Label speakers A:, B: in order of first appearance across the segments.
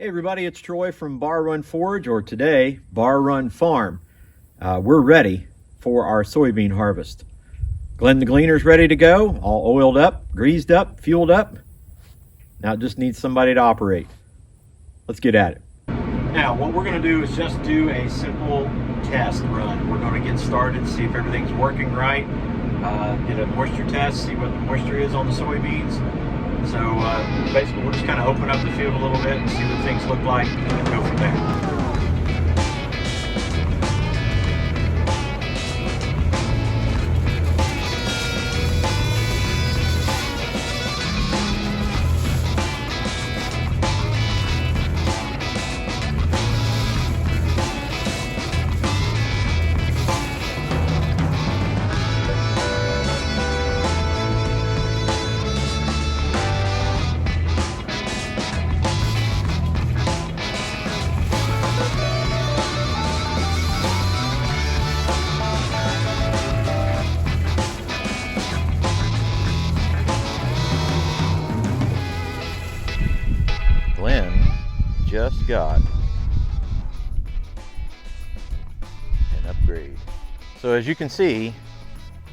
A: Hey everybody, it's Troy from Bar Run Forage, or today, Bar Run Farm. We're ready for our soybean harvest. Glenn the Gleaner's ready to go, all oiled up, greased up, fueled up. Now it just needs somebody to operate. Let's get at it. Now what we're going to do is just do a simple test run. We're going to get started, see if everything's working right, get a moisture test, see what the moisture is on the soybeans. So basically we'll just kind of open up the field a little bit and see what things look like and go from there. Glenn just got an upgrade. So as you can see,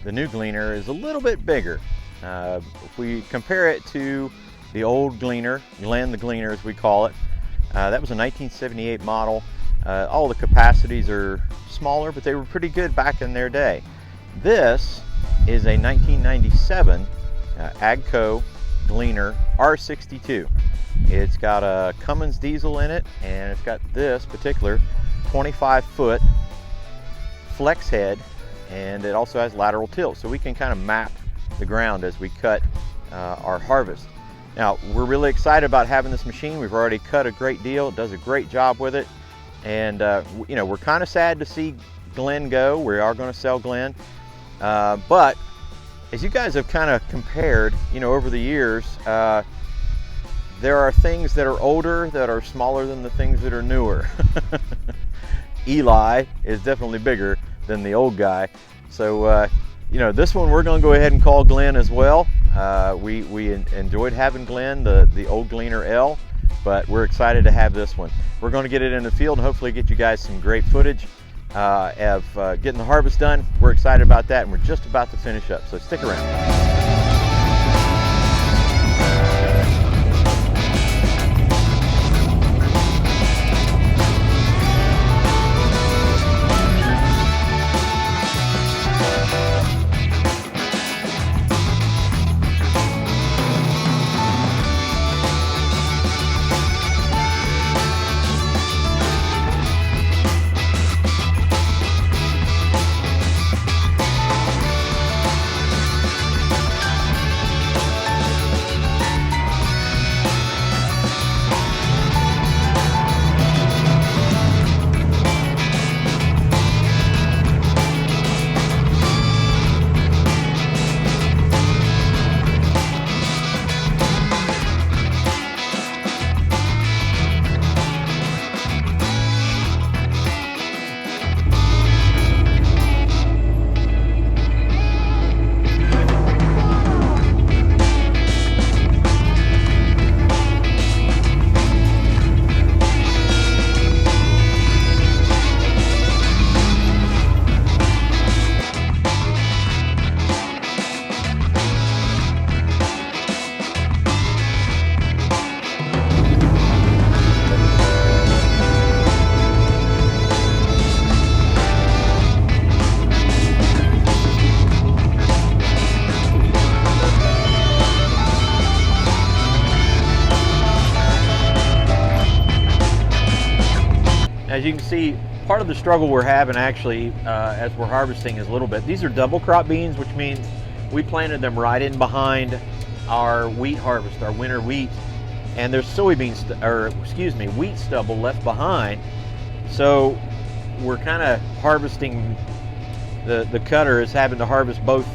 A: the new Gleaner is a little bit bigger. If we compare it to the old Gleaner, Glenn the Gleaner as we call it, that was a 1978 model. All the capacities are smaller, but they were pretty good back in their day. This is a 1997 AGCO Gleaner R62. It's got a Cummins diesel in it, and it's got this particular 25-foot flex head, and it also has lateral tilt, so we can kind of map the ground as we cut our harvest. Now, we're really excited about having this machine. We've already cut a great deal. It does a great job with it, and you know, we're kind of sad to see Glenn go. We are going to sell Glenn, but as you guys have kind of compared, you know, over the years, there are things that are older that are smaller than the things that are newer. Eli is definitely bigger than the old guy. So, you know, this one we're going to go ahead and call Glenn as well. We enjoyed having Glenn, the old Gleaner L, but we're excited to have this one. We're going to get it in the field and hopefully get you guys some great footage of getting the harvest done. We're excited about that, and we're just about to finish up, so stick around. As you can see, part of the struggle we're having actually as we're harvesting is a little bit. These are double crop beans, which means we planted them right in behind our wheat harvest, our winter wheat, and there's wheat stubble left behind. So we're kind of harvesting, the cutter is having to harvest both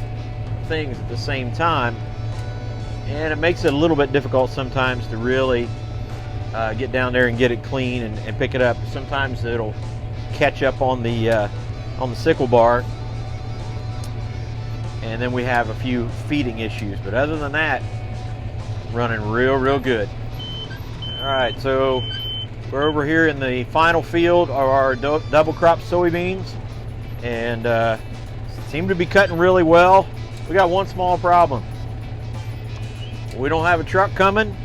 A: things at the same time, and it makes it a little bit difficult sometimes to really get down there and get it clean and pick it up. Sometimes it'll catch up on the sickle bar, and then we have a few feeding issues, but other than that, running real good. All right, so We're over here in the final field of our double crop soybeans, and seem to be cutting really well. We got one small problem. We don't have a truck coming,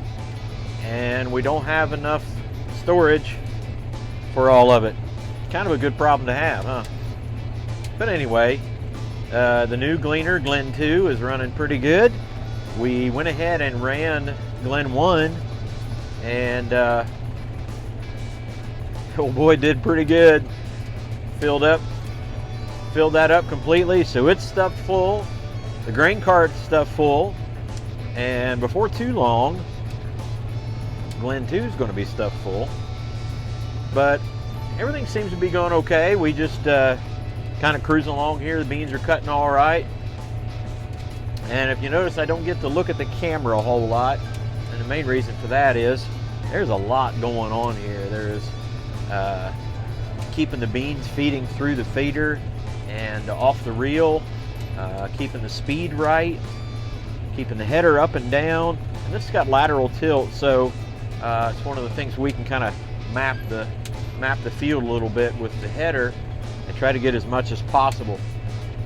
A: and we don't have enough storage for all of it. Kind of a good problem to have, huh? But anyway, the new gleaner, Glen 2, is running pretty good. We went ahead and ran Glen 1, and old boy did pretty good. Filled that up completely, so it's stuffed full. The grain cart's stuffed full, and before too long, Glen 2 is going to be stuffed full. But everything seems to be going okay. We just kind of cruising along here. The beans are cutting all right. And if you notice, I don't get to look at the camera a whole lot. And the main reason for that is there's a lot going on here. There's keeping the beans feeding through the feeder and off the reel, keeping the speed right, keeping the header up and down. And this has got lateral tilt, so it's one of the things we can kind of map the field a little bit with the header and try to get as much as possible.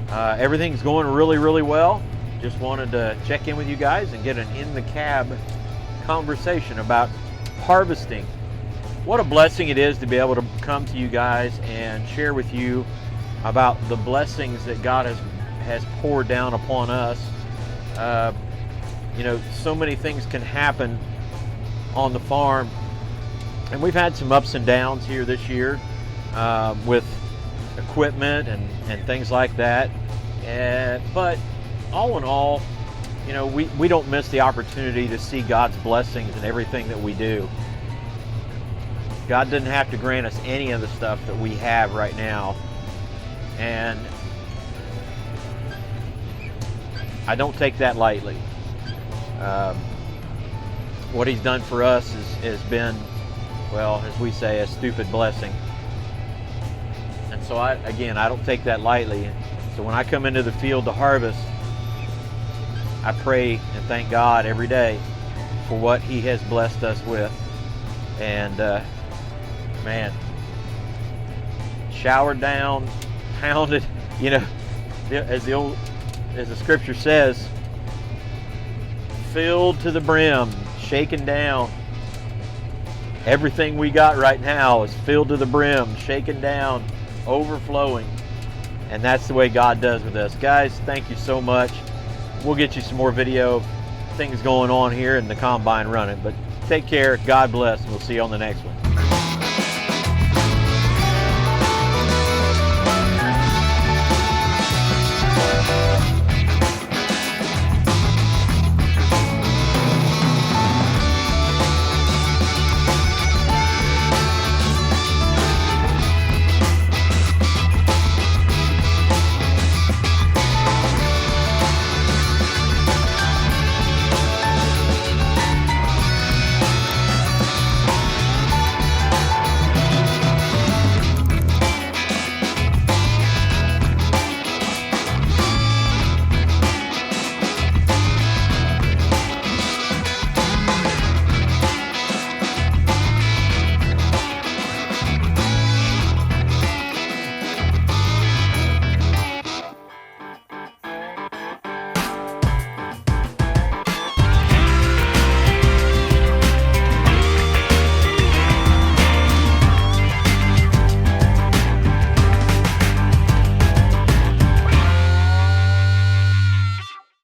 A: Everything's going really, really well. Just wanted to check in with you guys and get an in the cab conversation about harvesting. What a blessing it is to be able to come to you guys and share with you about the blessings that God has poured down upon us. You know, so many things can happen on the farm, and we've had some ups and downs here this year with equipment and things like that. But all in all, you know, we don't miss the opportunity to see God's blessings in everything that we do. God didn't have to grant us any of the stuff that we have right now. And I don't take that lightly. What he's done for us has been, well, as we say, a stupid blessing. And so I don't take that lightly. So when I come into the field to harvest, I pray and thank God every day for what he has blessed us with. And man, showered down, pounded, you know, as the scripture says, filled to the brim, shaken down. Everything we got right now is filled to the brim, shaken down, overflowing. And that's the way God does with us. Guys, thank you so much. We'll get you some more video of things going on here in the combine running. But take care, God bless, and we'll see you on the next one.